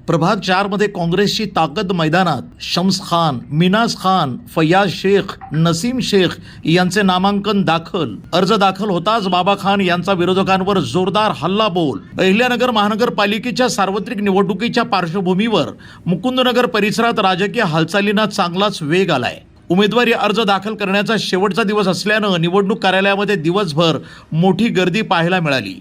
प्रभाग 4 मध्ये काँग्रेसची ताकद मैदानात. शम्स खान, मिनाज खान, फैयाज शेख, नसीम शेख यांचे नामांकन दाखल. अर्ज दाखल होताच बाबा खान यांचा विरोधकांवर जोरदार हल्लाबोल. अहिल्यानगर महानगरपालिकेच्या सार्वत्रिक निवडणुकीच्या पार्श्वभूमीवर मुकुंदनगर परिसरात राजकीय हालचालींना चांगलाच वेग आलाय. उमेदवारी अर्ज दाखल करण्याचा शेवटचा दिवस असल्यानं निवडणूक कार्यालयामध्ये दिवसभर मोठी गर्दी पाहायला मिळाली.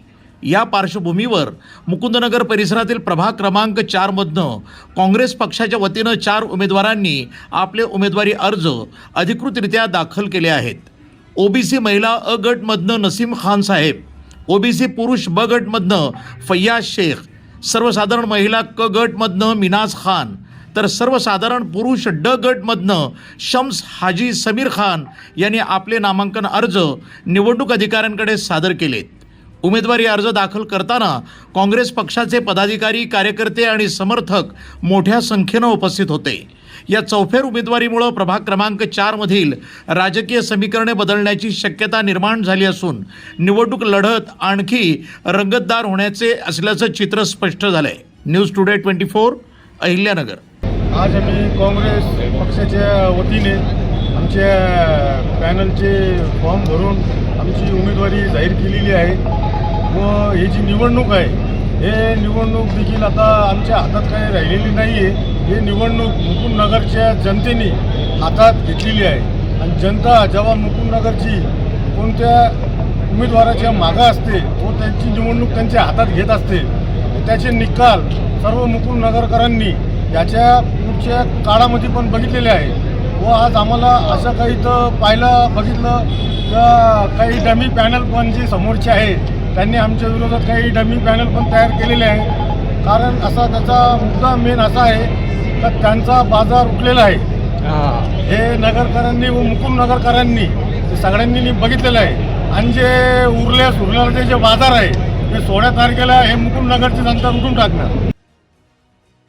या पार्श्वभूमीवर मुकुंदनगर परिसरातील प्रभाग क्रमांक 4 मधनं काँग्रेस पक्षाच्या वतीनं 4 उमेदवारांनी आपले उमेदवारी अर्ज अधिकृतरित्या दाखल केले आहेत. ओबीसी महिला अ गटमधनं नसीम खान साहेब, ओबीसी पुरुष ब गटमधनं फैयाज शेख, सर्वसाधारण महिला क गटमधनं मिनाज खान, तर सर्वसाधारण पुरुष ड गटमधनं शम्स हाजी समीर खान यांनी आपले नामांकन अर्ज निवडणूक अधिकाऱ्यांकडे सादर केलेत. उमेदवारी अर्ज दाखल करताना काँग्रेस पक्षाचे पदाधिकारी, कार्यकर्ते आणि समर्थक मोठ्या संख्येनं उपस्थित होते. या चौफेर उमेदवारीमुळे प्रभाग क्रमांक 4 मधील राजकीय समीकरणे बदलण्याची शक्यता निर्माण झाली असून निवडणूक लढत आणखी रंगतदार होण्याचे असल्याचं चित्र स्पष्ट झालंय. News today 24 Ahilyanagar. आज आम्ही काँग्रेस पक्षाच्या वतीने आमच्या पॅनलचे फॉर्म भरून आमची उमेदवारी जाहीर केलेली आहे व ही जी निवडणूक आहे हे निवडणूक देखील आता आमच्या हातात काही राहिलेली नाही आहे. हे निवडणूक मुकुंदनगरच्या जनतेने हातात घेतलेली आहे आणि जनता जेव्हा मुकुंदनगरची कोणत्या उमेदवाराच्या मागं असते व त्यांची निवडणूक त्यांच्या हातात घेत असते त्याचे निकाल सर्व मुकुंदनगरकरांनी याच्या पुढच्या काळामध्ये पण बघितलेले आहे. व आज आम्हाला असं काही तर बघितलं का काही डमी पॅनल पण जे समोरचे आहे त्यांनी आमच्या विरोधात काही डमी पॅनल पण तयार केलेले आहे. कारण असा त्याचा मुद्दा मेन असा आहे का त्यांचा बाजार उठलेला आहे. हे नगरकरांनी व मुकुंदनगरकरांनी सगळ्यांनी बघितलेलं आहे आणि जे उरलेले जे बाजार आहे ते 16 तारखेला हे मुकुंदनगरची जनता उठून टाकणार.